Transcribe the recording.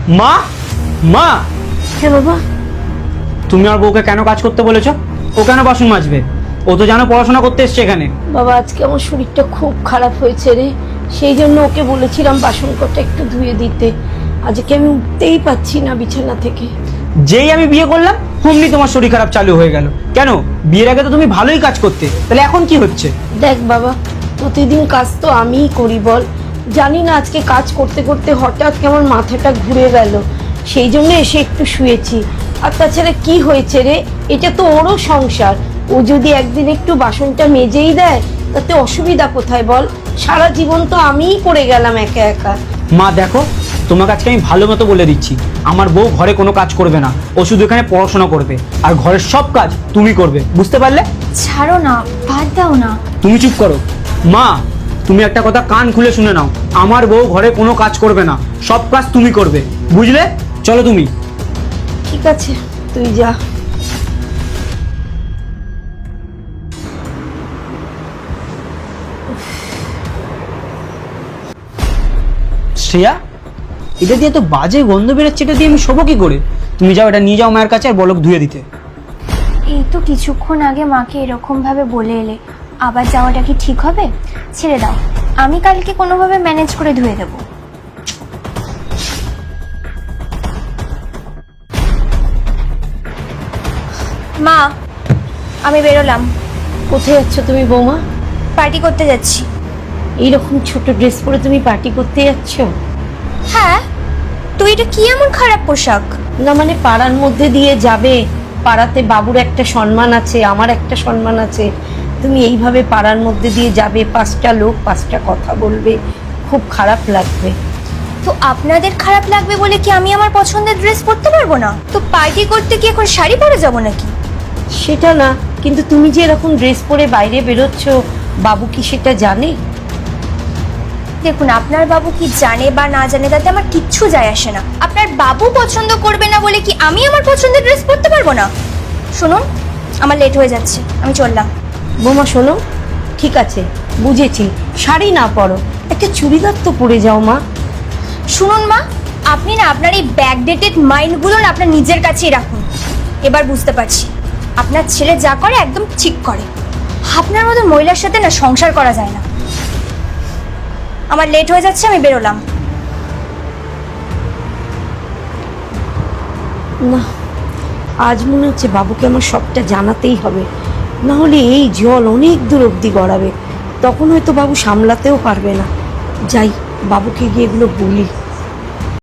মা, মা, হ্যাঁ বাবা। তুমি আর বউকে কেন কাজ করতে বলেছো? ও কেন বাসন মাজবে? ও তো জানো পড়াশোনা করতে এসছে এখানে। বাবা আজকে আমার শরীরটা খুব খারাপ হয়েছে রে, সেই জন্য ওকে বলেছিলাম বাসন কটা একটু ধুয়ে দিতে। আজকে আমি উঠতেই পাচ্ছি না বিছানা থেকে। যেই আমি বিয়ে করলাম অমনি তোমার শরীর খারাপ চালু হয়ে গেল কেন? বিয়ের আগে তো তুমি ভালোই কাজ করতে, তাহলে এখন কি হচ্ছে? দেখ বাবা, প্রতিদিন কাজ তো আমিই করি বল। জানি না আজকে কাজ করতে করতে হঠাৎ কেমন মাথাটা ঘুরে গেল, সেই জন্য এসে একটু শুয়েছি। আর তাছাড়া কি হয়েছে রে, এটা তো ওরও সংসার। ও যদি একদিন একটু বাসনটা মেজেই দেয় তাতে অসুবিধা কোথায় বল? সারা জীবন তো আমিই করে গেলাম একা একা। মা দেখো, তোমাকে আজকে আমি ভালো মতো বলে দিচ্ছি, আমার বউ ঘরে কোনো কাজ করবে না, ও শুধু এখানে পড়াশোনা করবে আর ঘরের সব কাজ তুমি করবে, বুঝতে পারলে? ছাড়ো না, বাদ দাও না। তুমি চুপ করো। মা, তুমি একটা কথা কান খুলে শুনে নাও, আমার বউ ঘরে কোনো কাজ করবে না, সব কাজ তুমি করবে, বুঝলে? চলো তুমি। ঠিক আছে, তুই যা। শ্রেয়া, এটা দিয়ে তো বাজে গন্ধ বেরোচ্ছে, এটা দিয়ে আমি শোবো কি করে? তুমি যাও, এটা নিয়ে যাও মায়ের কাছে আর বলো ধুয়ে দিতে। এই তো কিছুক্ষণ আগে মাকে এরকম ভাবে বলে এলে, আবার যাওয়াটা কি ঠিক হবে? ছেড়ে দাও, আমি কালকে কোনোভাবে ম্যানেজ করে ধুয়ে দেবো। মা, আমি বেরোলাম। কোথায় যাচ্ছ তুমি বৌমা? পার্টি করতে যাচ্ছি। এইরকম ছোট ড্রেস পরে তুমি পার্টি করতে যাচ্ছ? হ্যাঁ, তো এটা কি এমন খারাপ পোশাক? না মানে পাড়ার মধ্যে দিয়ে যাবে, পাড়াতে বাবুর একটা সম্মান আছে, আমার একটা সম্মান আছে। তুমি এইভাবে পাড়ার মধ্যে দিয়ে যাবে, পাঁচটা লোক পাঁচটা কথা বলবে, খুব খারাপ লাগবে। তো আপনাদের খারাপ লাগবে বলে কি আমি আমার পছন্দের ড্রেস পরতে পারবো না? তো পার্টি করতে কি এখন শাড়ি পরে যাবো নাকি? সেটা না, কিন্তু তুমি যে এরকম ড্রেস পরে বাইরে বেরোচ্ছ, বাবু কি সেটা জানে? দেখুন, আপনার বাবু কি জানে বা না জানে তাতে আমার কিচ্ছু যায় আসে না। আপনার বাবু পছন্দ করবে না বলে কি আমি আমার পছন্দের ড্রেস পরতে পারবো না? শুনুন, আমার লেট হয়ে যাচ্ছে, আমি চললাম। বৌমা শোনো, ঠিক আছে বুঝেছি, শাড়ি না পরো, একটা চুড়িদার তো পরে যাও মা। শুনুন মা, আপনি না আপনার এই ব্যাকডেটেড মাইন্ডগুলো না আপনার নিজের কাছেই রাখুন। এবার বুঝতে পারছি আপনার ছেলে যা করে একদম ঠিক করে। আপনার মতো মহিলার সাথে না সংসার করা যায় না। আমার লেট হয়ে যাচ্ছে, আমি বেরোলাম। না, আজ মনে হচ্ছে বাবুকে আমার সবটা জানাতেই হবে, না হলে এই জল অনেক দূর অবধি গড়াবে, তখন হয়তো বাবু সামলাতেও পারবে না। যাই, বাবুকে গিয়ে এগুলো বলি।